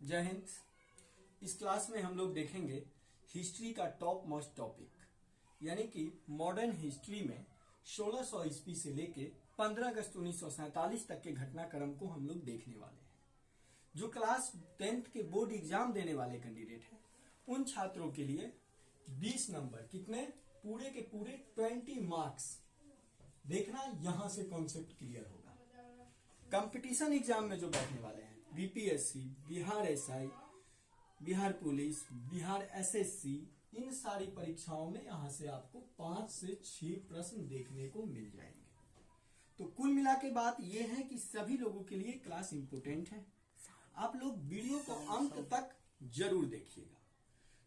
जय हिंद। इस क्लास में हम लोग देखेंगे हिस्ट्री का टॉप मोस्ट टॉपिक, यानी कि मॉडर्न हिस्ट्री में 1600 ईस्वी से लेके 15 अगस्त 1947 तक के घटनाक्रम को हम लोग देखने वाले हैं। जो क्लास 10th के बोर्ड एग्जाम देने वाले कैंडिडेट हैं उन छात्रों के लिए 20 नंबर, कितने पूरे के पूरे 20 मार्क्स देखना, यहां से कॉन्सेप्ट क्लियर होगा। कंपटीशन एग्जाम में जो बैठने वाले हैं BPSC, Bihar SI, Bihar police, Bihar SSC, इन सारी परीक्षाओं में यहां से आपको 5 से 6 प्रश्न देखने को मिल जाएंगे। तो कुल मिला के बात यह है कि सभी लोगों के लिए क्लास इंपोर्टेंट है। आप लोग वीडियो को अंत तक जरूर देखिएगा।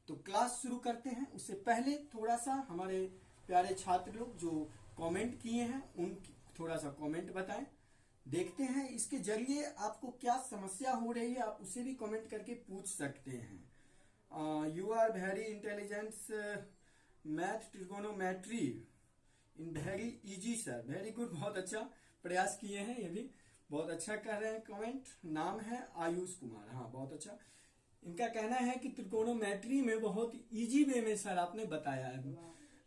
तो क्लास शुरू करते हैं। उससे पहले थोड़ा सा हमारे प्यारे छात्र लोग जो कमेंट किए हैं उन थोड़ा सा कमेंट बताएं, देखते हैं इसके जरिए आपको क्या समस्या हो रही है, आप उसे भी कमेंट करके पूछ सकते हैं। You are very intelligent, math trigonometry in very easy sir, very good, बहुत अच्छा प्रयास किए हैं, ये भी बहुत अच्छा कर रहे हैं कमेंट। नाम है आयुष कुमार, हाँ बहुत अच्छा। इनका कहना है कि त्रिकोणोमेट्री में बहुत इजी वे में सर आपने बताया है।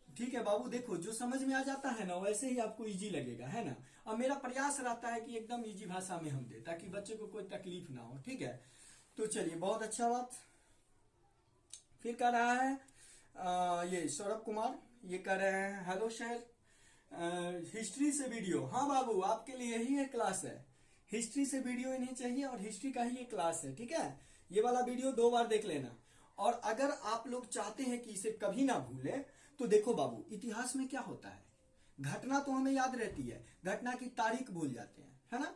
ठीक है बाबू, देखो जो समझ में आ जाता है ना वैसे ही आपको इजी लगेगा, है ना। अब मेरा प्रयास रहता है कि एकदम इजी भाषा में हम दे, ताकि बच्चे को कोई तकलीफ ना हो। ठीक है, तो चलिए, बहुत अच्छा बात। फिर कह रहा है ये सौरभ कुमार, ये कह रहे हैं हेलो सर, हिस्ट्री से वीडियो। हाँ बाबू, आपके लिए यही है क्लास है, हिस्ट्री से वीडियो ही नहीं चाहिए और हिस्ट्री का ही ये क्लास है। ठीक है, ये वाला वीडियो 2 बार देख लेना। और अगर आप लोग चाहते हैं कि इसे कभी ना भूले तो देखो बाबू, इतिहास में क्या होता है, घटना तो हमें याद रहती है, घटना की तारीख भूल जाते हैं, है ना।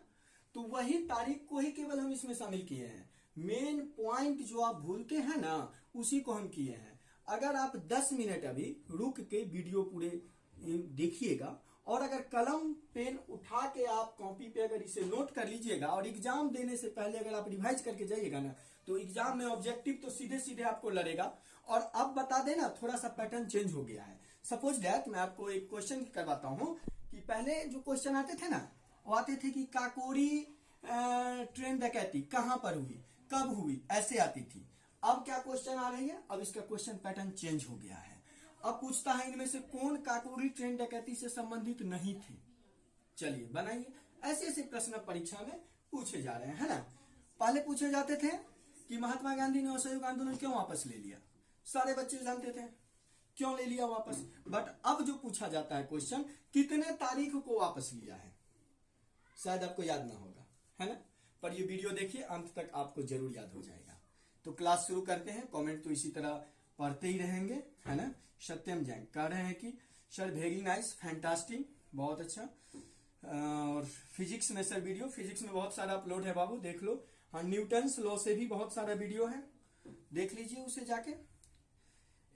तो वही तारीख को ही केवल हम इसमें शामिल किए हैं। मेन पॉइंट जो आप भूलते हैं ना उसी को हम किए हैं। अगर आप 10 मिनट अभी रुक के वीडियो पूरे देखिएगा और अगर कलम पेन उठा के आप कॉपी पे अगर इसे नोट कर लीजिएगा और एग्जाम देने से पहले अगर आप रिवाइज करके जाइएगा ना, तो एग्जाम में ऑब्जेक्टिव तो सीधे सीधे आपको लड़ेगा। और अब बता देना, थोड़ा सा पैटर्न चेंज हो गया है। सपोज दैट मैं आपको एक क्वेश्चन करवाता हूं कि पहले जो क्वेश्चन आते थे ना, वो आते थे कि काकोरी ट्रेन डकैती कहां पर हुई, कब हुई, ऐसे आती थी। अब क्या क्वेश्चन आ रही है, अब इसका क्वेश्चन पैटर्न चेंज हो गया है। अब पूछता है इनमें से कौन काकोरी ट्रेन डकैती से संबंधित नहीं थे। चलिए बनाइए। ऐसे ऐसे प्रश्न परीक्षा में पूछे जा रहे हैं, है ना। पहले पूछे जाते थे कि महात्मा गांधी ने असहयोग आंदोलन क्यों वापस ले लिया, सारे बच्चे जानते थे क्यों ले लिया वापस। बट अब जो पूछा जाता है क्वेश्चन, कितने तारीख को वापस लिया है, शायद आपको याद ना होगा, है ना। पर ये वीडियो देखिए, अंत तक आपको जरूर याद हो जाएगा। तो क्लास शुरू करते हैं। कमेंट तो इसी तरह पढ़ते ही रहेंगे, है ना। सत्यम जैन कह रहे हैं कि सर वेरी नाइस, फैंटास्टिक, बहुत अच्छा। और फिजिक्स में सर वीडियो, फिजिक्स में बहुत सारा अपलोड है बाबू, देख लो। हाँ, न्यूटन्स लॉ से भी बहुत सारा वीडियो है, देख लीजिए उसे जाके।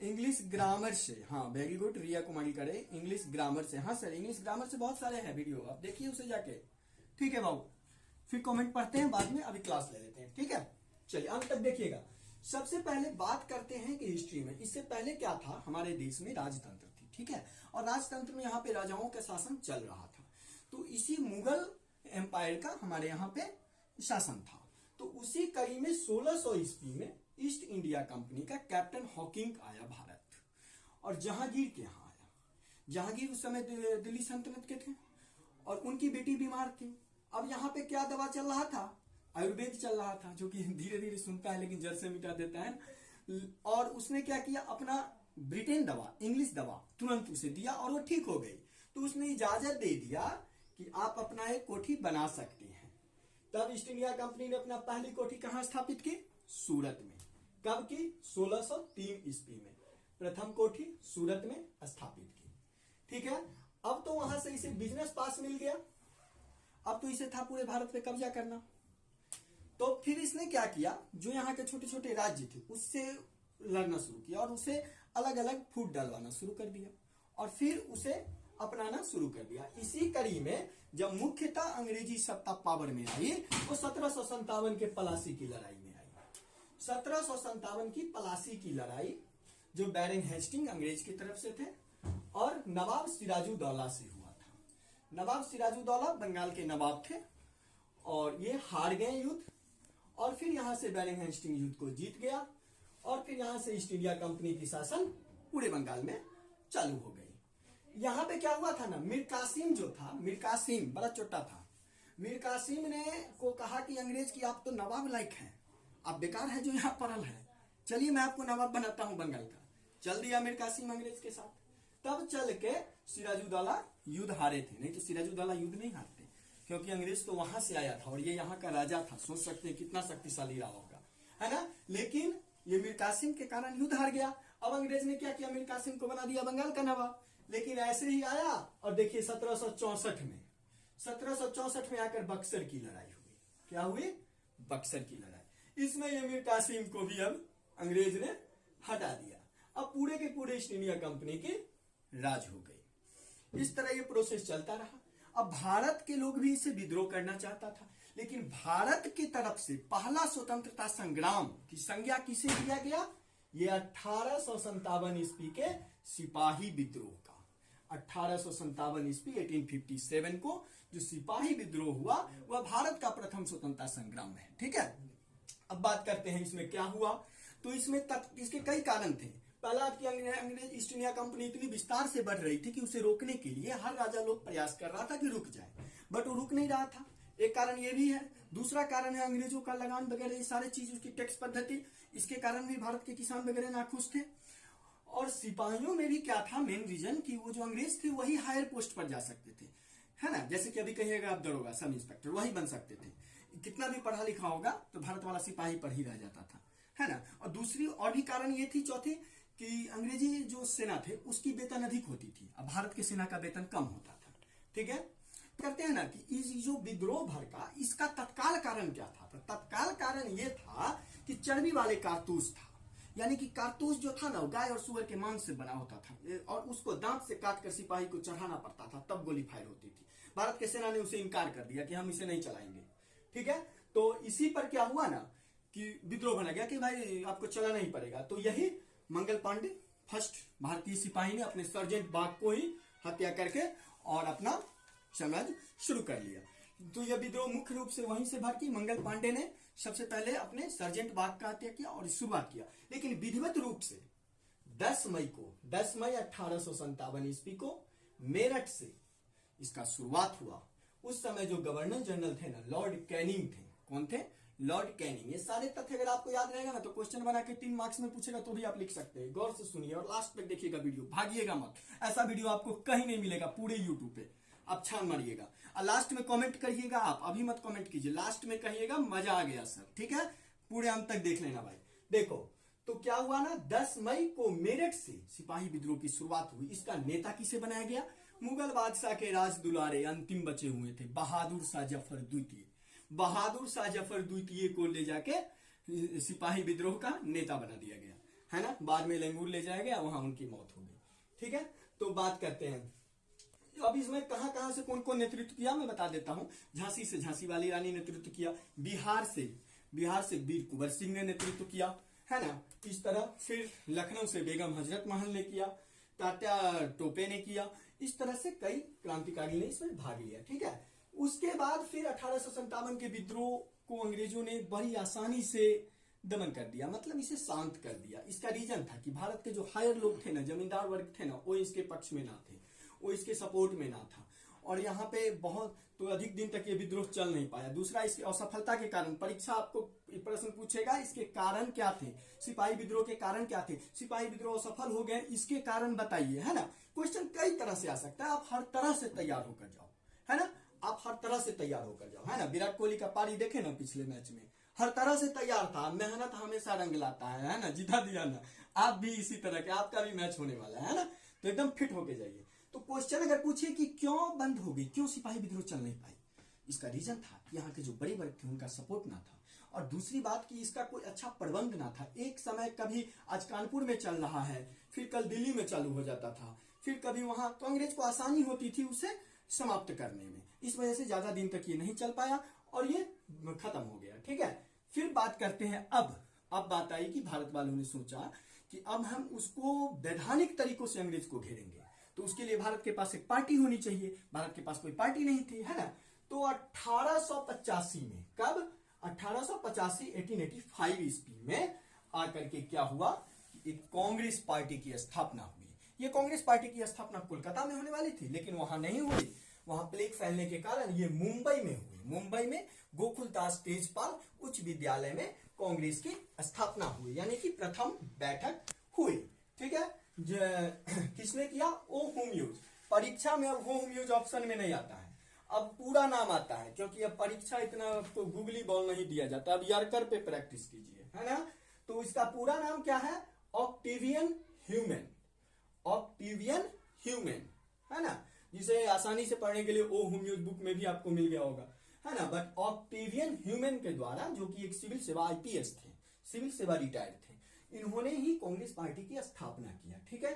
इंग्लिश ग्रामर से, हाँ वेरी गुड, रिया कुमारी करे इंग्लिश ग्रामर से। हाँ सर, इंग्लिश ग्रामर से बहुत सारे हैं वीडियो, आप देखिए उसे जाके। ठीक है बाबू, फिर कमेंट पढ़ते हैं बाद में, अभी क्लास ले लेते हैं। ठीक है, चलिए अंत तक देखिएगा। सबसे पहले बात करते हैं कि हिस्ट्री में इससे पहले क्या था। हमारे देश में राजतंत्र थी, ठीक है, और राजतंत्र में यहाँ पे राजाओं का शासन चल रहा था। तो इसी मुगल एम्पायर का हमारे यहाँ पे शासन था। तो उसी कड़ी में 1600 ईस्वी में ईस्ट इंडिया कंपनी का कैप्टन हॉकिंग आया भारत, और जहांगीर के यहाँ आया। जहांगीर उस समय दिल्ली सल्तनत के थे और उनकी बेटी बीमार थी। अब यहाँ पे क्या दवा चल रहा था, आयुर्वेद चल रहा था, जो कि धीरे धीरे सुनता है लेकिन जड़ से मिटा देता है। और उसने क्या किया, अपना ब्रिटेन दवा, इंग्लिश दवा तुरंत उसे दिया और वो ठीक हो गई। तो उसने इजाजत दे दिया कि आप अपना एक कोठी बना सकते हैं। तब ईस्ट इंडिया कंपनी ने अपना पहली कोठी कहां स्थापित की, सूरत में। कब की, 1603 ईस्वी में प्रथम कोठी सूरत में स्थापित की। ठीक है, अब तो वहां से इसे बिजनेस पास मिल गया। अब तो इसे था पूरे भारत पे कब्जा करना। तो फिर इसने क्या किया, जो यहाँ के छोटे छोटे राज्य थे उससे लड़ना शुरू किया और उसे अलग अलग फूट डलवाना शुरू कर दिया और फिर उसे अपनाना शुरू कर दिया। इसी कड़ी में जब मुख्यतः अंग्रेजी सत्ता पावर में आई, वो 1757 के प्लासी की लड़ाई में आई। 1757 की प्लासी की लड़ाई, जो बैरन हेस्टिंग अंग्रेज की तरफ से थे और नवाब सिराजुद्दौला से हुआ था। नवाब सिराजुद्दौला बंगाल के नवाब थे और ये हार गए युद्ध। और फिर यहां से बेरिंग हेस्टिंग युद्ध को जीत गया और फिर यहां से ईस्ट इंडिया कंपनी की शासन पूरे बंगाल में चालू हो गई। यहां पे क्या हुआ था ना, मीर कासिम जो था, मीर कासिम बड़ा छोटा था, मीर कासिम ने को कहा कि अंग्रेज की आप तो नवाब लायक हैं, आप बेकार है जो यहाँ परल है, चलिए मैं आपको नवाब बनाता हूं बंगाल का। चल दिया मीर कासिम अंग्रेज के साथ। तब चल के सिराजुद्दौला युद्ध हारे थे, नहीं तो सिराजुद्दौला युद्ध नहीं हारते, क्योंकि अंग्रेज तो वहां से आया था और ये यहाँ का राजा था। सोच सकते हैं कितना शक्तिशाली रहा होगा, है ना। लेकिन ये मीर कासिम के कारण युद्ध हार गया। अब अंग्रेज ने क्या किया, मीर कासिम को बना दिया बंगाल का नवाब। लेकिन ऐसे ही आया और देखिए 1764 में आकर बक्सर की लड़ाई हुई। क्या हुई, बक्सर की लड़ाई। इसमें ये मीर कासिम को भी अब अंग्रेज ने हटा दिया। अब पूरे के पूरे ईस्ट इंडिया कंपनी की राज हो गई। इस तरह ये प्रोसेस चलता रहा। अब भारत के लोग भी इसे विद्रोह करना चाहता था, लेकिन भारत की तरफ से पहला स्वतंत्रता संग्राम की संज्ञा किसे दिया गया, ये 1857 ईस्वी के सिपाही विद्रोह का। 1857 ईस्वी 1857 को जो सिपाही विद्रोह हुआ वह भारत का प्रथम स्वतंत्रता संग्राम है। ठीक है, अब बात करते हैं इसमें क्या हुआ। तो इसमें इसके कई कारण थे। पहला कि अंग्रेज ईस्ट इंडिया कंपनी इतनी विस्तार से बढ़ रही थी कि उसे रोकने के लिए हर राजा लोग प्रयास कर रहा था कि रुक जाए, बट वो रुक नहीं रहा था। एक कारण ये भी है। दूसरा कारण है अंग्रेजों का लगान वगैरह, ये सारे चीज, उसकी टैक्स पद्धति, इसके कारण भी भारत के किसान वगैरह नाखुश थे। और सिपाहियों में भी क्या था मेन रीजन कि वो जो अंग्रेज थे वही हायर पोस्ट पर जा सकते थे, है ना। जैसे कि अभी कहिएगा आप दरोगा, सब इंस्पेक्टर, वही बन सकते थे। कितना भी पढ़ा लिखा होगा तो भारत वाला सिपाही पर ही रह जाता था, है ना। और दूसरी और भी कारण ये थी, चौथी, कि अंग्रेजी जो सेना थे उसकी वेतन अधिक होती थी, अब भारत की सेना का वेतन कम होता था। ठीक है, कहते हैं ना कि इस जो विद्रोह भर का इसका तत्काल कारण क्या था। तो तत्काल कारण ये था कि चर्बी वाले कारतूस था, यानी कि कारतूस जो था ना गाय और सुअर के मांस से बना होता था और उसको दांत से काट कर सिपाही को चढ़ाना पड़ता था, तब गोली फायर होती थी। भारत की सेना ने उसे इनकार कर दिया कि हम इसे नहीं चलाएंगे। ठीक है, तो इसी पर क्या हुआ ना कि विद्रोह बना गया कि भाई आपको चलाना ही पड़ेगा। तो यही मंगल पांडे फर्स्ट भारतीय सिपाही ने अपने सर्जेंट बाग को ही हत्या करके और अपना साम्राज्य शुरू कर लिया। तो यह विद्रोह मुख्य रूप से वहीं से भड़की। मंगल पांडे ने सबसे पहले अपने सर्जेंट बाग का हत्या किया और शुरुआत किया। लेकिन विधिवत रूप से 10 मई 1857 ईस्वी को मेरठ से इसका शुरुआत हुआ। उस समय जो गवर्नर जनरल थे ना, लॉर्ड कैनिंग थे। कौन थे, लॉर्ड कैनिंग। ये सारे तथ्य अगर आपको याद रहेगा ना तो क्वेश्चन बना के 3 मार्क्स में पूछेगा तो भी आप लिख सकते हैं। गौर से सुनिए और लास्ट तक देखिएगा वीडियो, भागिएगा मत। ऐसा वीडियो आपको कहीं नहीं मिलेगा पूरे यूट्यूब पे, आप छान मारिएगा। और लास्ट में कमेंट करिएगा, आप अभी मत कमेंट कीजिए, लास्ट में कहिएगा मजा आ गया सर। ठीक है, पूरे अंत तक देख लेना भाई। देखो तो क्या हुआ ना, 10 मई को मेरठ से सिपाही विद्रोह की शुरुआत हुई। इसका नेता किसे बनाया गया, मुगल बादशाह के राज दुलारे अंतिम बचे हुए थे बहादुर शाह जफर द्वितीय। बहादुर शाह जफर द्वितीय को ले जाके सिपाही विद्रोह का नेता बना दिया गया, है ना। बाद में लंगूर ले जाया गया, वहां उनकी मौत हो गई। ठीक है, तो बात करते हैं अब इसमें कहां कहां से कौन कौन नेतृत्व किया मैं बता देता हूं। झांसी से झांसी वाली रानी नेतृत्व किया, बिहार से वीर कुंवर सिंह ने नेतृत्व किया, है ना। इस तरह फिर लखनऊ से बेगम हजरत महल ने किया, तात्या टोपे ने किया। इस तरह से कई क्रांतिकारी ने इसमें भाग लिया। ठीक है, उसके बाद फिर 1857 के विद्रोह को अंग्रेजों ने बड़ी आसानी से दमन कर दिया, मतलब इसे शांत कर दिया। इसका रीजन था कि भारत के जो हायर लोग थे ना, जमींदार वर्ग थे ना, वो इसके पक्ष में ना थे, वो इसके सपोर्ट में ना था। और यहाँ पे बहुत तो अधिक दिन तक ये विद्रोह चल नहीं पाया। दूसरा, इसकी असफलता के कारण, परीक्षा आपको प्रश्न पूछेगा इसके कारण क्या थे, सिपाही विद्रोह के कारण क्या थे, सिपाही विद्रोह असफल हो गए इसके कारण बताइए, है ना। क्वेश्चन कई तरह से आ सकता है, आप हर तरह से तैयार होकर जाओ, है ना। आप हर तरह से तैयार होकर जाओ, है ना। विराट कोहली का पारी देखे ना पिछले मैच में, हर तरह से तैयार था। मेहनत हमेशा रंग लाता है ना, जिता दिया ना। आप भी इसी तरह के, आपका भी मैच होने वाला है ना, तो एकदम फिट होके जाइए। तो क्वेश्चन अगर पूछे कि क्यों बंद हो गई, क्यों सिपाही विद्रोह चल नहीं पाई, इसका रीजन था कि यहाँ के जो बड़े वर्ग थे उनका सपोर्ट ना था, और दूसरी बात कि इसका कोई अच्छा प्रबंध ना था। एक समय कभी आज कानपुर में चल रहा है, फिर कल दिल्ली में चालू हो जाता था, फिर कभी वहां, तो अंग्रेज को आसानी होती थी उसे समाप्त करने में। इस वजह से ज्यादा दिन तक ये नहीं चल पाया और ये खत्म हो गया। ठीक है, फिर बात करते हैं अब बात आई कि भारत वालों ने सोचा कि अब हम उसको वैधानिक तरीकों से अंग्रेज को घेरेंगे, तो उसके लिए भारत के पास एक पार्टी होनी चाहिए। भारत के पास कोई पार्टी नहीं थी, है ना। तो 1885 में, कब, 1885 1885 ईस्वी में आकर के क्या हुआ, एक कांग्रेस पार्टी की स्थापना हुई। ये कांग्रेस पार्टी की स्थापना कोलकाता में होने वाली थी, लेकिन वहां नहीं हुई। वहां प्लेग फैलने के कारण ये मुंबई में हुई। मुंबई में गोकुलदास तेजपाल उच्च विद्यालय में कांग्रेस की स्थापना हुई, यानी कि प्रथम बैठक हुई। ठीक है, किसने किया? ओ हुमयूज। परीक्षा में अब होमयूज ऑप्शन में नहीं आता है, अब पूरा नाम आता है, क्योंकि अब परीक्षा इतना आपको गूगली बॉल नहीं दिया जाता। अब यारकर पे प्रैक्टिस कीजिए, है ना। तो इसका पूरा नाम क्या है? Octavian human. ऑक्टेवियन ह्यूमन, है ना, जिसे आसानी से पढ़ने के लिए ओ हुमयूज बुक में भी आपको मिल गया होगा, है ना। बट ऑक्टेवियन ह्यूमन के द्वारा, जो कि एक सिविल सेवा आईपीएस थे, सिविल सेवा रिटायर्ड थे, इन्होंने ही कांग्रेस पार्टी की स्थापना किया। ठीक है,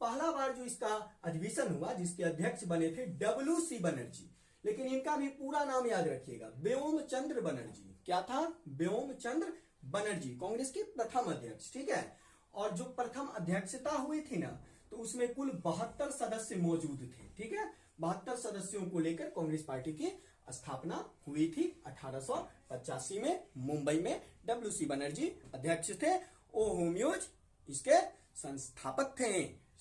पहला बार जो इसका अधिवेशन हुआ, जिसके अध्यक्ष बने थे WC बनर्जी, लेकिन इनका भी पूरा नाम याद रखिएगा, व्योम चंद्र बनर्जी। क्या था? व्योम चंद्र बनर्जी, कांग्रेस के प्रथम अध्यक्ष। ठीक है, और जो प्रथम अध्यक्षता हुई थी ना, तो उसमें कुल 72 सदस्य मौजूद थे। ठीक है, 72 सदस्यों को लेकर कांग्रेस पार्टी की स्थापना हुई थी 1885 में मुंबई में। WC बनर्जी अध्यक्ष थे, ओ हुमयूज इसके संस्थापक थे,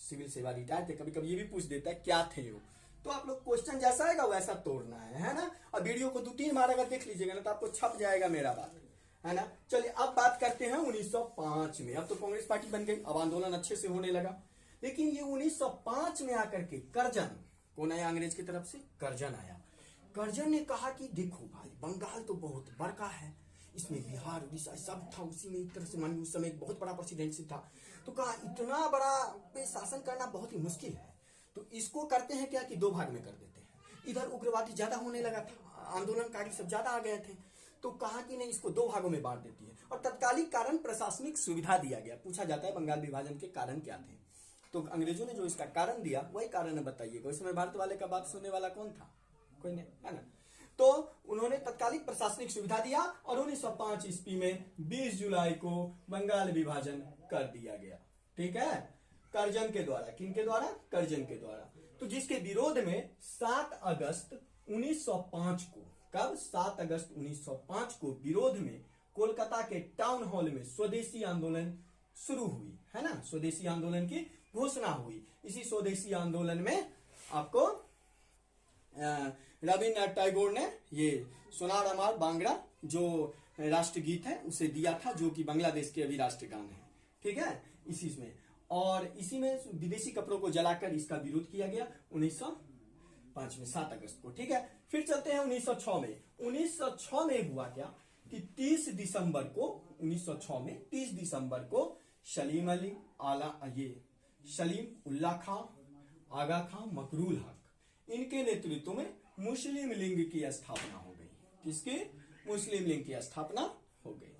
सिविल सेवा रिटायर्ड थे। कभी कभी ये भी पूछ देता है क्या थे वो, तो आप लोग क्वेश्चन जैसा आएगा वैसा तोड़ना है ना। और वीडियो को 2-3 बार अगर देख लीजिएगा ना, तो आपको छप जाएगा मेरा बात, है ना। चलिए अब बात करते हैं 1905 में। अब तो कांग्रेस पार्टी बन गई, अब आंदोलन अच्छे से होने लगा। लेकिन ये 1905 में आकर के करजन, कौन आया अंग्रेज की तरफ से? करजन आया। करजन ने कहा कि देखो भाई, बंगाल तो बहुत बड़का है, इसमें बिहार उड़ीसा सब था, उसी में एक तरह से मान, उस समय एक बहुत बड़ा प्रेसिडेंसी था। तो कहा इतना बड़ा पे शासन करना बहुत ही मुश्किल है, तो इसको करते हैं क्या कि 2 भाग में कर देते हैं। इधर उग्रवादी ज्यादा होने लगा था, आंदोलनकारी सब ज्यादा आ गए थे, तो कहा कि नहीं, इसको 2 भागों में बांट देती है। और तत्कालिक कारण प्रशासनिक सुविधा दिया गया। पूछा जाता है बंगाल विभाजन के कारण क्या थे, तो अंग्रेजों ने जो इसका कारण दिया वही कारण बताइएगा। उस समय भारत वाले का बात सुनने वाला कौन था? कोई नहीं, है ना। तो उन्होंने तत्कालिक प्रशासनिक सुविधा दिया और 1905 ईस्वी में 20 जुलाई को बंगाल विभाजन कर दिया गया। ठीक है, करजन के द्वारा। किनके द्वारा? करजन के द्वारा। तो जिसके विरोध में 7 अगस्त 1905 को, कब? 7 अगस्त 1905 को विरोध में कोलकाता के टाउन हॉल में स्वदेशी आंदोलन शुरू हुई, है ना। स्वदेशी आंदोलन की घोषणा हुई। इसी स्वदेशी आंदोलन में आपको रविन्द्रनाथ टैगोर ने ये सोनार अमार बांग्ड़ा जो राष्ट्रगीत है उसे दिया था, जो कि बांग्लादेश के अभी राष्ट्रगान है। ठीक है, इसी में, और इसी में विदेशी कपड़ों को जलाकर इसका विरोध किया गया 1905 में 7 अगस्त को। ठीक है, फिर चलते हैं 1906 में। 1906 में हुआ क्या कि 30 दिसंबर को, 1906 में 30 दिसंबर को सलीम उल्लाह खां, आगा खां, मकरूल हक, इनके नेतृत्व में मुस्लिम लीग की स्थापना हो गई। किसकी? मुस्लिम लीग की स्थापना हो गई।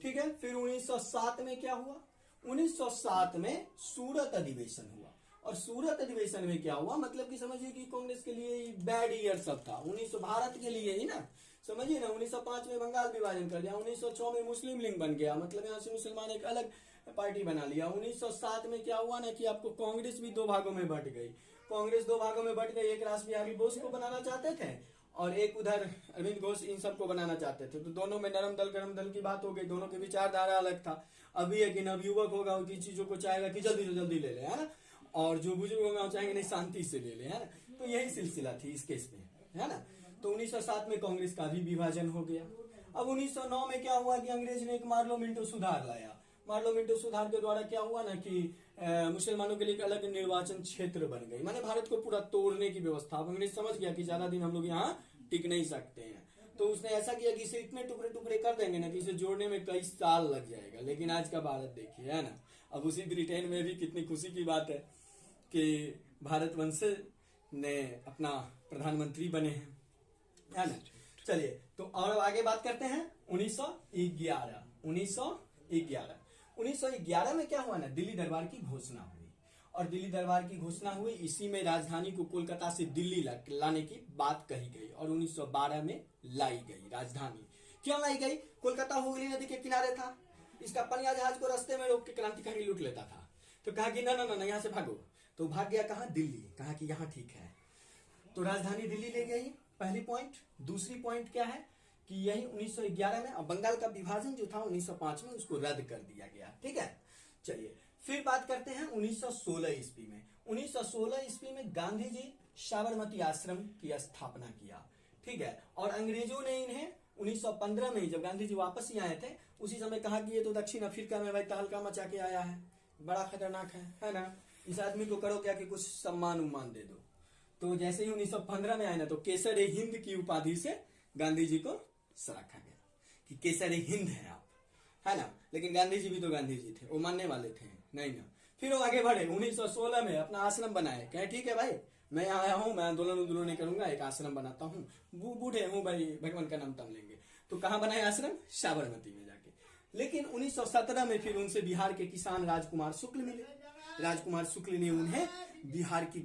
ठीक है, फिर 1907 में क्या हुआ? 1907 में सूरत अधिवेशन हुआ। और सूरत अधिवेशन में क्या हुआ, मतलब कि समझिए कि कांग्रेस के लिए बैड ईयर सब था। 1900 भारत के लिए ही ना, समझिए ना। 1905 में बंगाल विभाजन कर दिया, 1906 में मुस्लिम लीग बन गया, मतलब यहाँ से मुसलमान एक अलग पार्टी बना लिया। 1907 में क्या हुआ ना कि आपको कांग्रेस भी 2 भागों में बट गई। कांग्रेस 2 भागों में बट गई, एक रास बिहारी बोस को बनाना चाहते थे और एक उधर अरविंद घोष इन सबको बनाना चाहते थे। तो दोनों में नरम दल गरम दल की बात हो गई, दोनों की विचारधारा अलग था। अभी एक नवयुवक होगा उनकी चीजों को चाहेगा कि जल्दी से जल्दी ले ले, है ना, और जो बुजुर्ग होगा वो चाहेंगे नहीं शांति से ले ले, है ना। तो यही सिलसिला थी इस केस में, है ना। तो 1907 में कांग्रेस का भी विभाजन हो गया। अब 1909 में क्या हुआ कि अंग्रेज ने एक मार्लो मिंटो सुधार लाया। मार्लो मिंटो सुधार के द्वारा क्या हुआ ना कि मुसलमानों के लिए एक अलग निर्वाचन क्षेत्र बन गई, माने भारत को पूरा तोड़ने की व्यवस्था। अब अंग्रेज समझ गया कि ज्यादा दिन हम लोग यहाँ टिक नहीं सकते हैं, तो उसने ऐसा किया कि इसे इतने टुकड़े टुकड़े कर देंगे ना कि इसे जोड़ने में कई साल लग जाएगा। लेकिन आज का भारत देखिए, है ना। अब उसी ब्रिटेन में भी कितनी खुशी की बात है कि भारत वंश ने अपना प्रधानमंत्री बने हैं, है ना। चलिए, तो और आगे बात करते हैं 1911। 1911 में क्या हुआ ना, दिल्ली दरबार की घोषणा हुई। और दिल्ली दरबार की घोषणा हुई, इसी में राजधानी को कोलकाता से दिल्ली लाने की बात कही गई और 1912 में लाई गई राजधानी। क्यों लाई गई? कोलकाता हुगली नदी के किनारे था, इसका पनिया जहाज को रास्ते में रोक के क्रांतिकारी लूट लेता था। तो कहा कि ना ना ना यहाँ से भागो, तो भाग गया कहाँ? दिल्ली। कहा कि यहाँ ठीक है, तो राजधानी दिल्ली ले गई, पहली पॉइंट। दूसरी पॉइंट क्या है कि यही 1911 में, और बंगाल का विभाजन जो था 1905 में, उसको रद्द कर दिया गया। ठीक है, चलिए फिर बात करते हैं 1916 ईस्वी में। 1916 ईस्वी में गांधी जी साबरमती आश्रम की स्थापना किया। ठीक है, और अंग्रेजों ने इन्हें 1915 में, जब गांधी जी वापस ही आए थे, उसी समय कहा कि ये तो दक्षिण अफ्रीका में भाई तहलका मचा के आया है, बड़ा खतरनाक है ना, इस आदमी को करो क्या कि कुछ सम्मान उम्मान दे दो। तो जैसे ही 1915 में आए ना, तो केसर ए हिंद की उपाधि से गांधी जी को सराखा गया कि केसर ए हिंद है आप, है ना। लेकिन गांधी जी भी तो गांधी जी थे, वो मानने वाले थे नहीं ना। फिर वो आगे बढ़े, 1916 में अपना आश्रम बनाए, कहे ठीक है भाई मैं यहाँ आया हूँ, मैं आंदोलन नहीं करूंगा, एक आश्रम बनाता हूँ, बूढ़े हूँ भाई, भगवान का नाम तम लेंगे। तो कहाँ बनाए आश्रम? साबरमती में जाके। लेकिन 1917 में फिर उनसे बिहार के किसान राजकुमार शुक्ल मिले। राजकुमार शुक्ल ने उन्हें बिहार की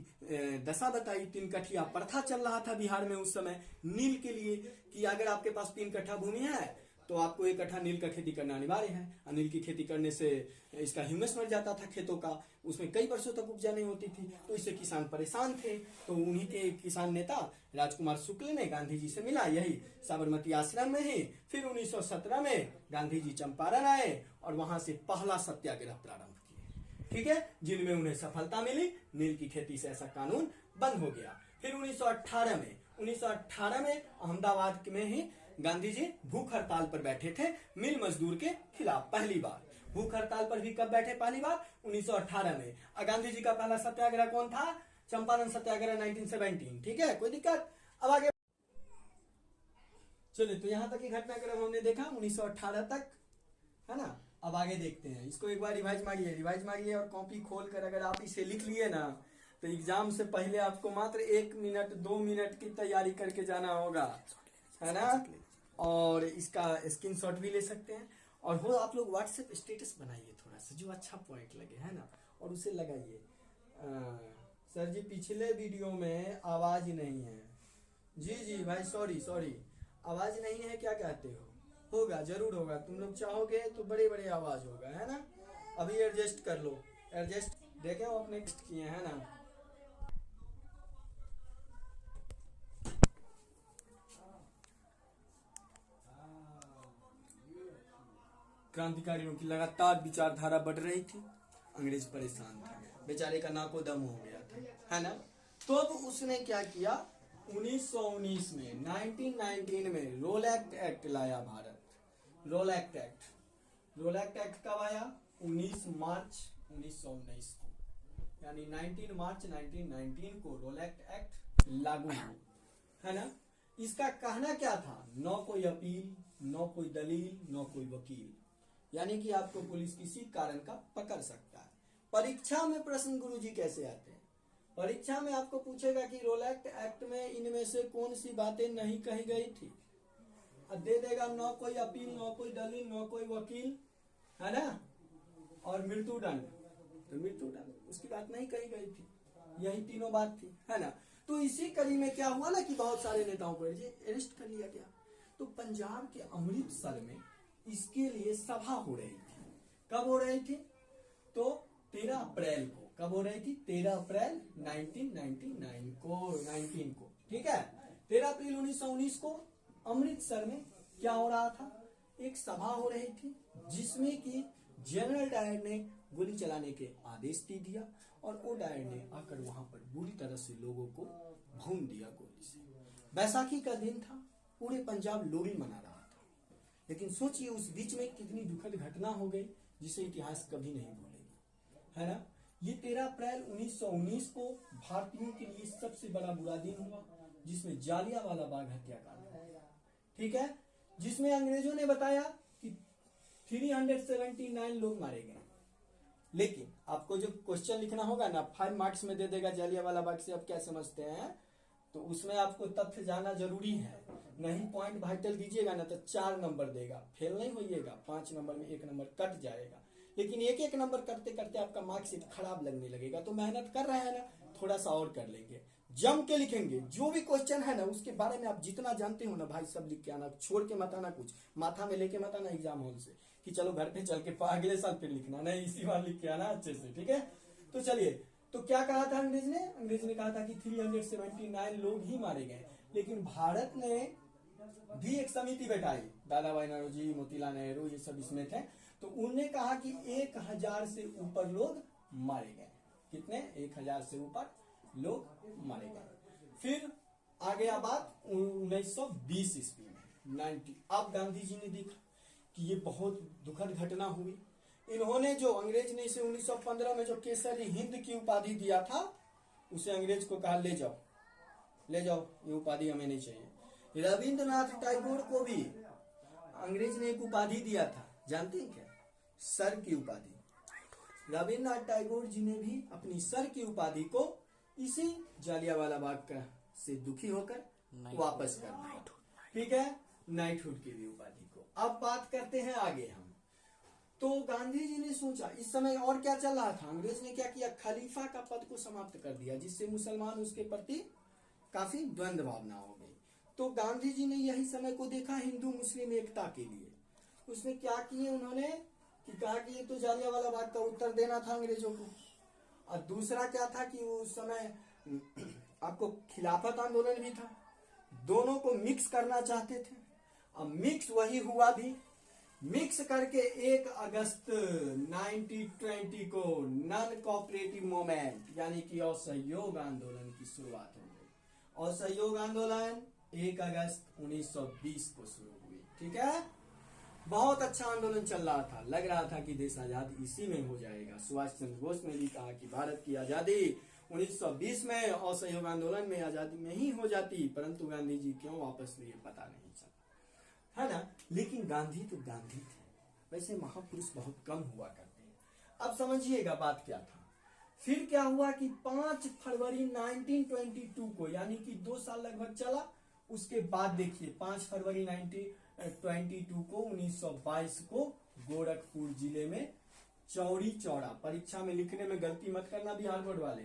दशा बताई। 3 कठिया प्रथा चल रहा था बिहार में उस समय नील के लिए, कि अगर आपके पास 3 कट्ठा भूमि है तो आपको 1 कट्ठा नील का खेती करना अनिवार्य है। नील की खेती करने से इसका ह्यूमस मर जाता था खेतों का, उसमें कई वर्षों तक उपजा नहीं होती थी, तो इससे किसान परेशान थे। तो उन्हीं के किसान नेता राजकुमार शुक्ल ने गांधी जी से मिला, यही साबरमती आश्रम में ही। फिर 1917 में गांधी जी चंपारण आए और वहां से पहला सत्याग्रह प्रारंभ किए। ठीक है, जिनमें उन्हें सफलता मिली, नील की खेती से ऐसा कानून बंद हो गया। फिर 1918 में अहमदाबाद में ही गांधी जी भूख हड़ताल पर बैठे थे, मिल मजदूर के खिलाफ। पहली बार भूख हड़ताल पर भी कब बैठे? पहली बार 1918 में। और गांधी जी का पहला सत्याग्रह कौन था? चंपारण सत्याग्रह 1917। ठीक है, कोई दिक्कत? अब आगे चलिए, तो यहां तक की घटनाक्रम हमने देखा 1918 तक, है ना। अब आगे देखते हैं, इसको एक बार रिवाइज मारिए और कॉपी खोल कर अगर आप इसे लिख लिए ना, तो एग्जाम से पहले आपको मात्र 1 मिनट 2 मिनट की तैयारी करके जाना होगा, है ना। और इसका स्क्रीनशॉट भी ले सकते हैं। और हो आप लोग व्हाट्सएप स्टेटस बनाइए थोड़ा सा, जो अच्छा पॉइंट लगे, है ना, और उसे लगाइए। सर जी पिछले वीडियो में आवाज नहीं है। जी भाई, सॉरी आवाज नहीं है, क्या कहते हो? होगा, जरूर होगा, तुम लोग चाहोगे तो बड़े बड़े आवाज होगा, है ना। अभी एडजस्ट कर लो, एडजस्ट देखे हो अपने किए, है ना। क्रांतिकारियों की लगातार विचारधारा बढ़ रही थी, अंग्रेज परेशान था, बेचारे का नाको दम हो गया था, है ना। तो अब उसने क्या किया, 1919 में 1919 में रोलैक्ट एक्ट लाया भारत। रोलैक्ट एक्ट कब आया? 19 मार्च 1919 को, यानी 19 मार्च 1919 को रोलैक्ट एक्ट लागू हुआ, है ना। इसका कहना क्या था? न कोई अपील, न कोई दलील, न कोई वकील, यानी कि आपको पुलिस किसी कारण का पकड़ सकता है। परीक्षा में प्रश्न गुरुजी कैसे आते हैं? परीक्षा में आपको पूछेगा कि रोलैक्ट एक्ट में इनमें से कौन सी बातें नहीं कही गई थी, दे देगा न कोई अपील, न कोई दलील, न कोई वकील, है ना, और मृत्युदंड। तो मृत्युदंड उसकी बात नहीं कही गई थी, यही तीनों बात थी, है ना। तो इसी कड़ी में क्या हुआ ना कि बहुत सारे नेताओं को अरेस्ट कर लिया गया। तो पंजाब के अमृतसर में इसके लिए सभा हो रही थी। कब हो रही थी? तो 13 अप्रैल को। कब हो रही थी? 13 अप्रैल 1999 को। ठीक है, 13 अप्रैल 1919 को अमृतसर में क्या हो रहा था? एक सभा हो रही थी, जिसमें कि जनरल डायर ने गोली चलाने के आदेश दे दिया, और वो डायर ने आकर वहां पर बुरी तरह से लोगों को भून दिया गोली से। बैसाखी का दिन था, पूरे पंजाब लोहड़ी मना रहा था। लेकिन सोचिए उस बीच में कितनी दुखद घटना हो गई, जिसे इतिहास कभी नहीं भूलेगी, है ना। ये 13 अप्रैल 1919 को भारतीयों के लिए सबसे बड़ा बुरा दिन हुआ, जिसमें जालियांवाला बाग हत्याकांड हुआ। ठीक है, जिसमें अंग्रेजों ने बताया कि 379 लोग मारे गए। लेकिन आपको जो क्वेश्चन लिखना होगा ना, 5 मार्क्स में दे देगा जालियांवाला बाग से आप क्या समझते हैं, तो उसमें आपको तथ्य जाना जरूरी है। नहीं पॉइंट वाइटल दीजिएगा ना तो 4 नंबर देगा, फेल नहीं होइएगा। 5 नंबर में 1 नंबर कट जाएगा। लेकिन एक नंबर करते करते आपका मार्कशीट खराब लगने लगेगा। तो मेहनत कर रहे हैं ना, थोड़ा सा और कर लेंगे, जम के लिखेंगे। जो भी क्वेश्चन है ना उसके बारे में आप जितना जानते हो ना भाई, सब लिख के आना, छोड़ के मत आना, कुछ माथा में लेके मत आना एग्जाम हॉल से कि चलो घर पे चल के अगले साल फिर लिखना, नहीं इसी बार लिख के आना अच्छे से। ठीक है, तो चलिए, तो क्या कहा था अंग्रेज ने कहा था कि 379 लोग ही मारे गए। लेकिन भारत ने भी एक समिति बैठाई, दादा भाई नौरोजी, मोतीलाल नेहरू, ये सब इसमें थे। तो उन्होंने कहा कि 1000 से ऊपर लोग मारे गए। कितने? 1000 से ऊपर लोग मारे गए। फिर आ गया बात 1920 ईस्वी में 90। अब गांधी जी ने देखा कि ये बहुत दुखद घटना हुई। इन्होंने जो अंग्रेज ने इसे 1915 में जो केसरी हिंद की उपाधि दिया था, उसे अंग्रेज को कहा ले जाओ, ये उपाधि हमें नहीं चाहिए। रविंद्रनाथ टैगोर को भी अंग्रेज ने एक उपाधि दिया था, जानते हैं क्या? सर की उपाधि। रविंद्रनाथ टैगोर जी ने भी अपनी सर की उपाधि को इसी जालियांवाला बाग का से दुखी होकर वापस कर दिया। ठीक है, नाइटहुड की भी उपाधि को। अब बात करते हैं आगे हम। तो गांधी जी ने सोचा, इस समय और क्या चल रहा था, अंग्रेज ने क्या किया, खलीफा का पद को समाप्त कर दिया, जिससे मुसलमान उसके प्रति काफी द्वंद्व भावना हो गई। तो गांधी जी ने यही समय को देखा हिंदू मुस्लिम एकता के लिए। उसने क्या किए, उन्होंने कि कहा कि ये तो जालियांवाला बाग का उत्तर देना था अंग्रेजों को। और दूसरा क्या था कि उस समय आपको खिलाफत आंदोलन भी था, दोनों को मिक्स करना चाहते थे। अब मिक्स वही हुआ भी, मिक्स करके 1 अगस्त 1920 को नॉन कोऑपरेटिव मूवमेंट यानी कि असहयोग आंदोलन की शुरुआत हो गई। असहयोग आंदोलन 1 अगस्त 1920 को शुरू हुई। ठीक है, बहुत अच्छा आंदोलन चल रहा था, लग रहा था कि देश आजाद इसी में हो जाएगा। सुभाष चंद्र बोस ने भी कहा कि भारत की आजादी 1920 में असहयोग आंदोलन में आजादी में ही हो जाती, परंतु गांधी जी क्यों वापस लिए पता नहीं चला, है ना। लेकिन गांधी तो गांधी थे, वैसे महापुरुष बहुत कम हुआ करते हैं। अब समझिएगा बात क्या था। फिर क्या हुआ कि 5 फरवरी 1922 को, यानी कि 2 साल लगभग चला, उसके बाद देखिए 5 फरवरी 1922 को 1922 को गोरखपुर जिले में चौड़ी चौड़ा, परीक्षा में लिखने में गलती मत करना बिहार बोर्ड वाले,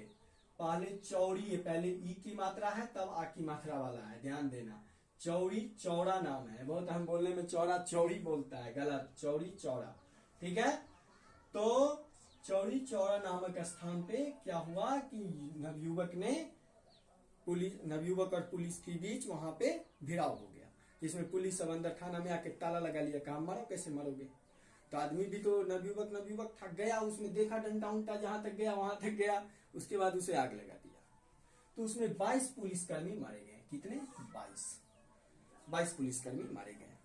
पहले चौड़ी, पहले ई की मात्रा है तब आ की मात्रा वाला है, ध्यान देना। चौड़ी चौड़ा नाम है, बहुत हम बोलने में चौड़ा चौड़ी बोलता है, गलत, चौड़ी चौड़ा। ठीक है, तो चौड़ी चौड़ा नामक स्थान पे क्या हुआ कि नवयुवक और पुलिस के बीच वहां पे भिड़ाव हो गया, जिसमें पुलिस सब अंदर थाना में आके ताला लगा लिया, कहा मारो, कैसे मारोगे। तो आदमी भी तो नवयुवक थक गया, उसमें देखा डंडा उंटा जहां तक गया वहां तक गया, उसके बाद उसे आग लगा दिया। तो उसमें 22 पुलिसकर्मी मारे गए। कितने? 22 पुलिसकर्मी मारे गए,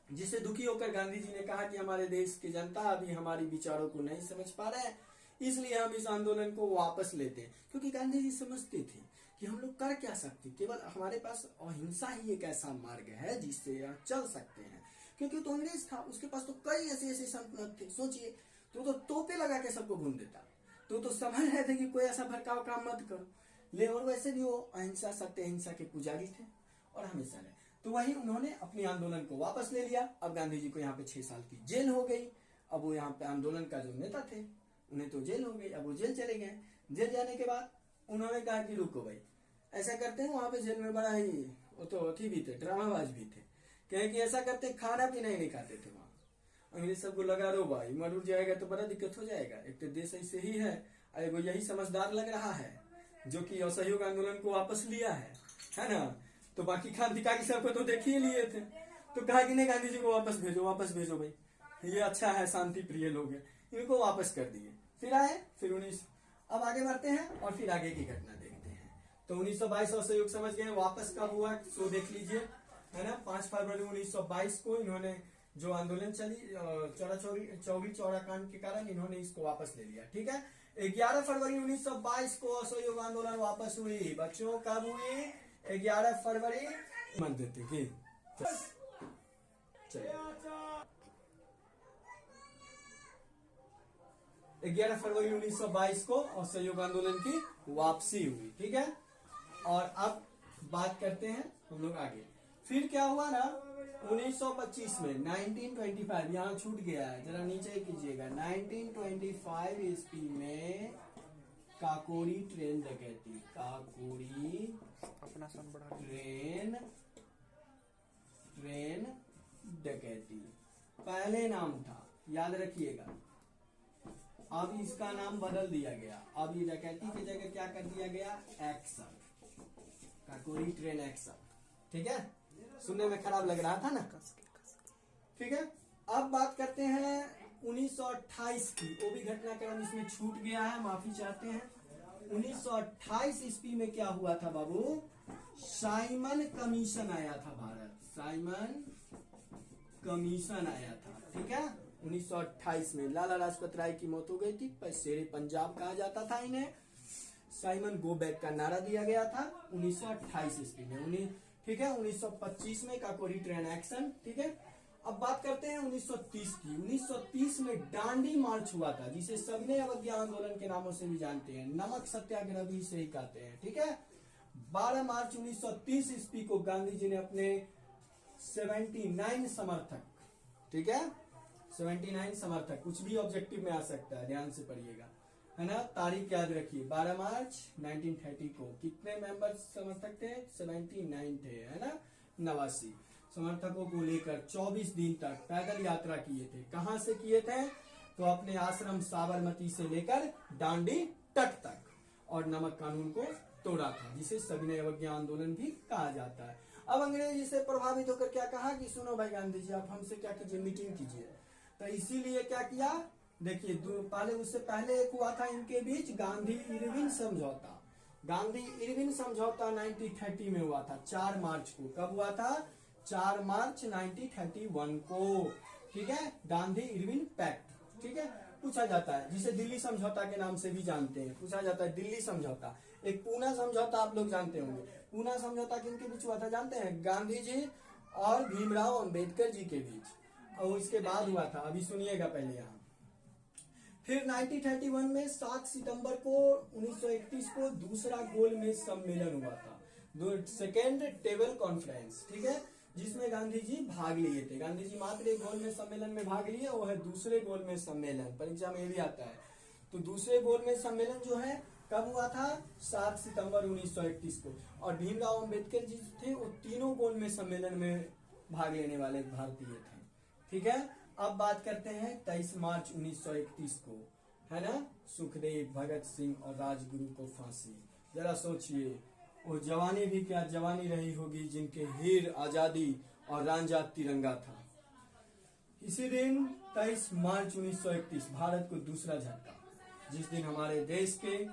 जिससे दुखी होकर गांधी जी ने कहा कि हमारे देश की जनता अभी हमारी विचारों को नहीं समझ पा रहे हैं, इसलिए हम इस आंदोलन को वापस लेते हैं। क्योंकि गांधी जी समझते थे कि हम लोग कर क्या सकते, केवल हमारे पास अहिंसा ही एक ऐसा मार्ग है जिससे यहाँ चल सकते हैं। क्योंकि तो अंग्रेज था, उसके पास तो कई ऐसे संत थे। सोचिए, तो तोपे लगा के सबको भून देता, तो समझ रहे थे कि कोई ऐसा भड़काव काम मत करो। ले, और वैसे भी वो अहिंसा सत्य अहिंसा के पुजारी थे और हमेशा रहे। तो वही उन्होंने अपने आंदोलन को वापस ले लिया। अब गांधी जी को यहाँ पे 6 साल की जेल हो गई। अब वो यहाँ पे आंदोलन का जो नेता थे उन्हें तो जेल हो गई, अब वो जेल चले गए। जेल जाने के बाद उन्होंने कहा कि रुको भाई, ऐसा करते हैं, वहां पे जेल में बड़ा ही वो तो अथी भी थे, ड्रामाबाज भी थे, कहे कि ऐसा करते खाना पीना ही नहीं खाते थे वहां। अंग्रेज सबको लगा रो भाई मर उड़ जाएगा तो बड़ा दिक्कत हो जाएगा, एक तो देश ऐसे ही है, वो यही समझदार लग रहा है जो कि असहयोग आंदोलन को वापस लिया है ना। तो बाकी क्रांतिकारी सबको तो देख ही लिए थे, तो कहा कि नहीं गांधी जी को वापस भेजो भाई, ये अच्छा है, शांति प्रिय लोग हैं, इनको वापस कर दिए। फिर आए, फिर 19, अब आगे बढ़ते हैं और फिर आगे की घटना देखते हैं। तो 1922 असहयोग समझ गए, वापस कब हुआ सो देख लीजिए, है ना। 5 फरवरी 1922 को इन्होंने जो आंदोलन चली चौड़ी चौड़ा कांड के कारण इन्होंने इसको वापस ले लिया। ठीक है, 11 फरवरी 1922 को असहयोग आंदोलन वापस हुई। बच्चों कब हुई? 11 फरवरी मत देते कि 11 फरवरी 1922 को असहयोग आंदोलन की वापसी हुई। ठीक है, और अब बात करते हैं हम लोग आगे। फिर क्या हुआ ना, 1925 में 1925, यहाँ छूट गया है, जरा नीचे कीजिएगा। 1925 ईस्वी में काकोरी ट्रेन डकैती, काकोरी अपना सन बढ़ा ट्रेन डकैती पहले नाम था, याद रखिएगा। अब इसका नाम बदल दिया गया, अब ये डकैती की जगह क्या कर दिया गया? Action, Kakori train action. ठीक है, सुनने में खराब लग रहा था ना, ठीक है। अब बात करते हैं 1928 की, वो भी घटनाक्रम इसमें छूट गया है, माफी चाहते हैं। 1928 ईस्वी में क्या हुआ था बाबू, साइमन कमीशन आया था भारत, साइमन कमीशन आया था, ठीक है। 1928 में लाला लाजपत राय की मौत हो गई थी, शेरे पंजाब कहा जाता था इन्हें। साइमन गो बैक का नारा दिया गया था 1928 ईस्वी में, ठीक है। 1925 में काकोरी ट्रेन एक्शन, ठीक है। अब बात करते हैं 1930 की। 1930 में डांडी मार्च हुआ था, जिसे सविनय अवज्ञा आंदोलन के नामों से भी जानते हैं, नमक सत्याग्रह भी इसे ही कहते हैं, ठीक है। 12 मार्च 1930 ईस्वी को गांधी जी ने अपने 79 समर्थक, ठीक है, 79 समर्थक, कुछ भी ऑब्जेक्टिव में आ सकता है, ध्यान से पढ़िएगा, है ना। तारीख याद रखिए, 12 मार्च 1930 को कितने मेंबर समर्थक थे, 79 थे, है ना। 89 समर्थकों को लेकर 24 दिन तक पैदल यात्रा किए थे। कहां से किए थे, तो अपने आश्रम साबरमती से लेकर दांडी तट तक, और नमक कानून को तोड़ा था, जिसे सविनय अवज्ञा आंदोलन भी कहा जाता है। अब अंग्रेजी से प्रभावित होकर क्या कहा कि सुनो भाई गांधी जी, आप हमसे क्या कीजिए, मीटिंग कीजिए। तो इसीलिए क्या किया, देखिए पहले, उससे पहले एक हुआ था इनके बीच गांधी इरविन समझौता। गांधी इरविन समझौता 1930 में हुआ था, 4 मार्च को। कब हुआ था, 4 मार्च 1931 को, ठीक है। गांधी इरविन पैक्ट, ठीक है, पूछा जाता है, जिसे दिल्ली समझौता के नाम से भी जानते हैं, पूछा जाता है दिल्ली समझौता। एक पूना समझौता आप लोग जानते होंगे, पूना समझौता किनके बीच हुआ था जानते हैं, गांधी जी और भीमराव अंबेडकर जी के बीच, और इसके बाद हुआ था, अभी सुनिएगा पहले यहाँ। फिर 1931 में 7 सितंबर को 1931 को दूसरा गोलमेज सम्मेलन हुआ था, सेकेंड टेबल कॉन्फ्रेंस, ठीक है, जिसमें गांधी जी भाग लिए थे। गांधी जी मात्र एक गोलमेज सम्मेलन में भाग लिए, वो है दूसरे गोलमेज सम्मेलन, परीक्षा में भी आता है। तो दूसरे गोलमेज सम्मेलन जो है कब हुआ था, 7 सितंबर 1931 को। और भीमराव अंबेडकर जी थे, वो तीनों गोलमेज सम्मेलन में भाग लेने वाले भारतीय थे, ठीक है। अब बात करते हैं 23 मार्च 1931 को, है ना, सुखदेव, भगत सिंह और राजगुरु को फांसी। जरा सोचिए, वो जवानी भी क्या जवानी रही होगी जिनके हीर आजादी और रांझा तिरंगा था। इसी दिन 23 मार्च 1931 भारत को दूसरा झटका, जिस दिन हमारे देश के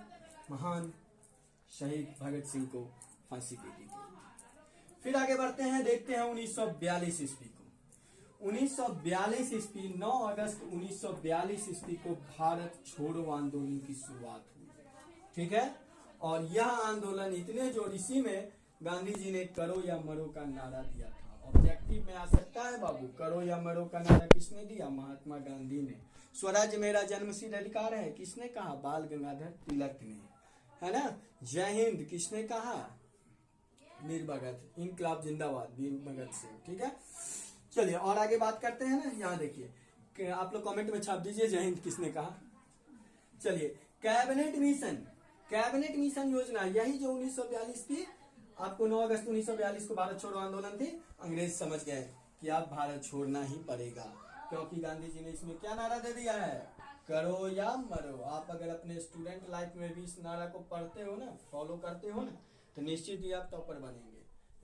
महान शहीद भगत सिंह को फांसी दे दी गई। फिर आगे बढ़ते हैं, देखते हैं 1942 ईस्वी को। 1942 ईस्वी 9 अगस्त 1942 ईस्वी को भारत छोड़ो आंदोलन की शुरुआत हुई, ठीक है। और यह आंदोलन इतने जोर, इसी में गांधी जी ने करो या मरो का नारा दिया था। ऑब्जेक्टिव में आ सकता है बाबू, करो या मरो का नारा किसने दिया, महात्मा गांधी ने। स्वराज मेरा जन्मसिद्ध अधिकार है किसने कहा, बाल गंगाधर तिलक ने, है ना। जय हिंद किसने कहा, वीर भगत, इनकलाब जिंदाबाद, वीर भगत सिंह, ठीक है। चलिए और आगे बात करते हैं ना, यहाँ देखिए कि आप लोग कमेंट में छाप दीजिए जय हिंद किसने कहा। चलिए, कैबिनेट मिशन, कैबिनेट मिशन योजना, यही जो 1942 की, आपको 9 अगस्त 1942 को भारत छोड़ो आंदोलन थी। अंग्रेज समझ गए कि आप भारत छोड़ना ही पड़ेगा, क्योंकि गांधी जी ने इसमें क्या नारा दे दिया है, करो या मरो। आप अगर अपने स्टूडेंट लाइफ में भी इस नारा को पढ़ते हो ना, फॉलो करते हो ना, तो निश्चित ही आप टॉपर बनेंगे।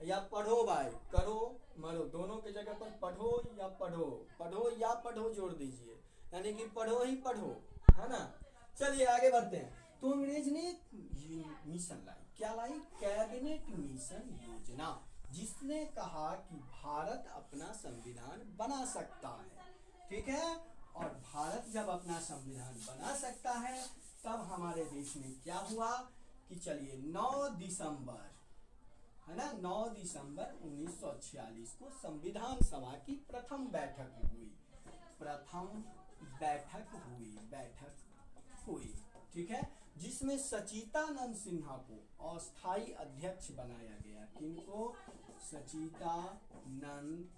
या पढ़ो भाई, करो मरो, दोनों के जगह पर पढ़ो या पढ़ो, पढ़ो या पढ़ो जोड़ दीजिए, यानी कि पढ़ो ही पढ़ो, है ना। चलिए आगे बढ़ते हैं। तो अंग्रेज ने मिशन लाई, क्या लाई, कैबिनेट मिशन योजना, जिसने कहा कि भारत अपना संविधान बना सकता है, ठीक है। और भारत जब अपना संविधान बना सकता है, तब हमारे देश में क्या हुआ कि चलिए 9 दिसंबर, है ना, 9 दिसंबर 1946 को संविधान सभा की प्रथम बैठक हुई, ठीक है, जिसमें सचिदानंद सिन्हा को अस्थायी अध्यक्ष बनाया गया। किनको, सचिदानंद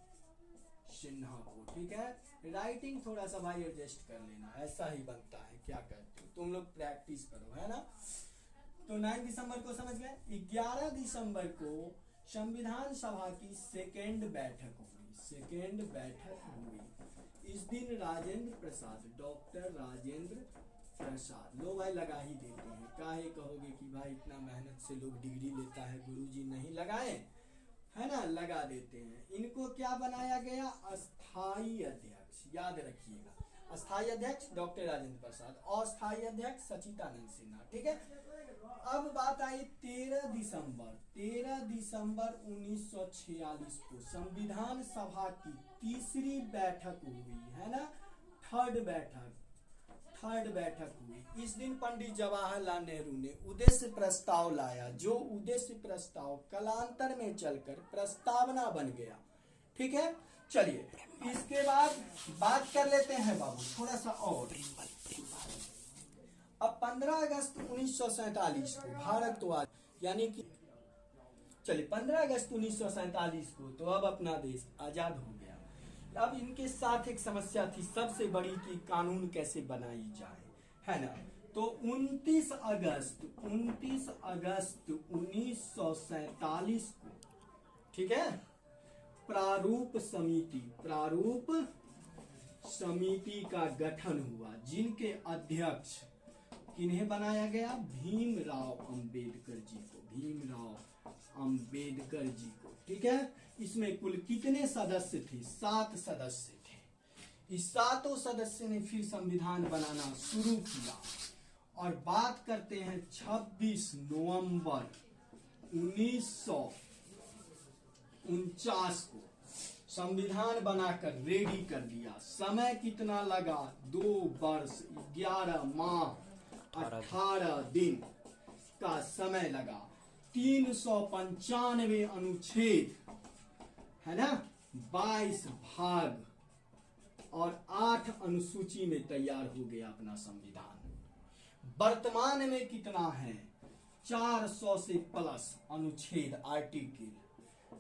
सिन्हा को, ठीक है। राइटिंग थोड़ा सा भाई एडजस्ट कर लेना, ऐसा ही बनता है, क्या कहते हो तुम लोग, प्रैक्टिस करो, है ना। तो 9 दिसंबर को समझ गए। 11 दिसंबर को संविधान सभा की सेकेंड बैठक हुई। इस दिन राजेंद्र प्रसाद, डॉक्टर राजेंद्र प्रसाद, लो भाई लगा ही देते हैं, काहे कहोगे कि भाई इतना मेहनत से लोग डिग्री लेता है, गुरुजी नहीं लगाए, है ना, लगा देते हैं। इनको क्या बनाया गया, अस्थाई अध्यक्ष, याद रखिएगा। अस्थाई अध्यक्ष डॉक्टर राजेंद्र प्रसाद, अस्थाई अध्यक्ष सचिदानंद सिन्हा। ठीक है, अब बात आई 13 दिसंबर 1946 को संविधान सभा की तीसरी बैठक हुई, है ना, थर्ड बैठक हुई। इस दिन पंडित जवाहरलाल नेहरू ने उद्देश्य प्रस्ताव लाया, जो उद्देश्य प्रस्ताव कालांतर में चलकर प्रस्तावना बन गया। ठीक है, चलिए इसके बाद बात कर लेते हैं बाबू थोड़ा सा और। अब 15 अगस्त 1947 को भारत तो आज, यानी कि चलिए 15 अगस्त 1947 को तो अब अपना देश आजाद हो गया। अब इनके साथ एक समस्या थी सबसे बड़ी कि कानून कैसे बनाई जाए, है ना। तो 29 अगस्त 1947 को, ठीक है, प्रारूप समिति का गठन हुआ, जिनके अध्यक्ष किन्हें बनाया गया, भीमराव अंबेडकर जी को। ठीक है, इसमें कुल कितने सदस्य थे, 7 सदस्य थे। इस 7 सदस्य ने फिर संविधान बनाना शुरू किया। और बात करते हैं 26 नवंबर 1949 को संविधान बनाकर रेडी कर दिया। समय कितना लगा, 2 वर्ष 11 माह 18 दिन का समय लगा। 395 अनुच्छेद, है ना, 22 भाग और 8 अनुसूची में तैयार हो गया अपना संविधान। वर्तमान में कितना है, 400 से प्लस अनुच्छेद, आर्टिकल,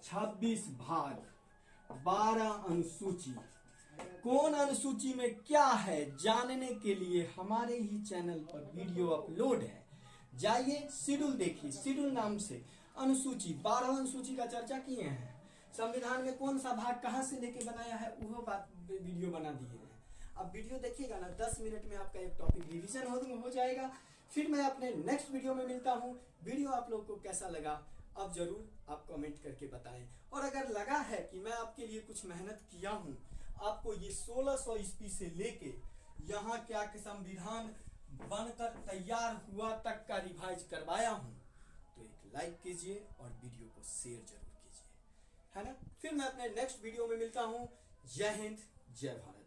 26 भाग, 12 अनुसूची। कौन अनुसूची में क्या है जानने के लिए हमारे ही चैनल पर वीडियो अपलोड है, जाइए शेड्यूल देखिए। शेड्यूल नाम से अनुसूची, 12 अनुसूची का चर्चा किए हैं। संविधान में कौन सा भाग कहां से लेके बनाया है वो बात वीडियो बना दिए हैं। अब वीडियो देखिएगा ना, 10 मिनट में आपका एक टॉपिक रिवीजन हो जाएगा। फिर मैं अपने नेक्स्ट वीडियो में मिलता हूँ। वीडियो आप लोग को कैसा लगा अब जरूर आप कमेंट करके बताएं। और अगर लगा है कि मैं आपके लिए कुछ मेहनत किया हूँ, आपको ये 1600 ईस्वी से लेके यहाँ क्या कि संविधान बनकर तैयार हुआ तक का रिवाइज करवाया हूँ, तो एक लाइक कीजिए और वीडियो को शेयर जरूर कीजिए, है ना। फिर मैं अपने नेक्स्ट वीडियो में मिलता हूँ। जय हिंद, जय भारत।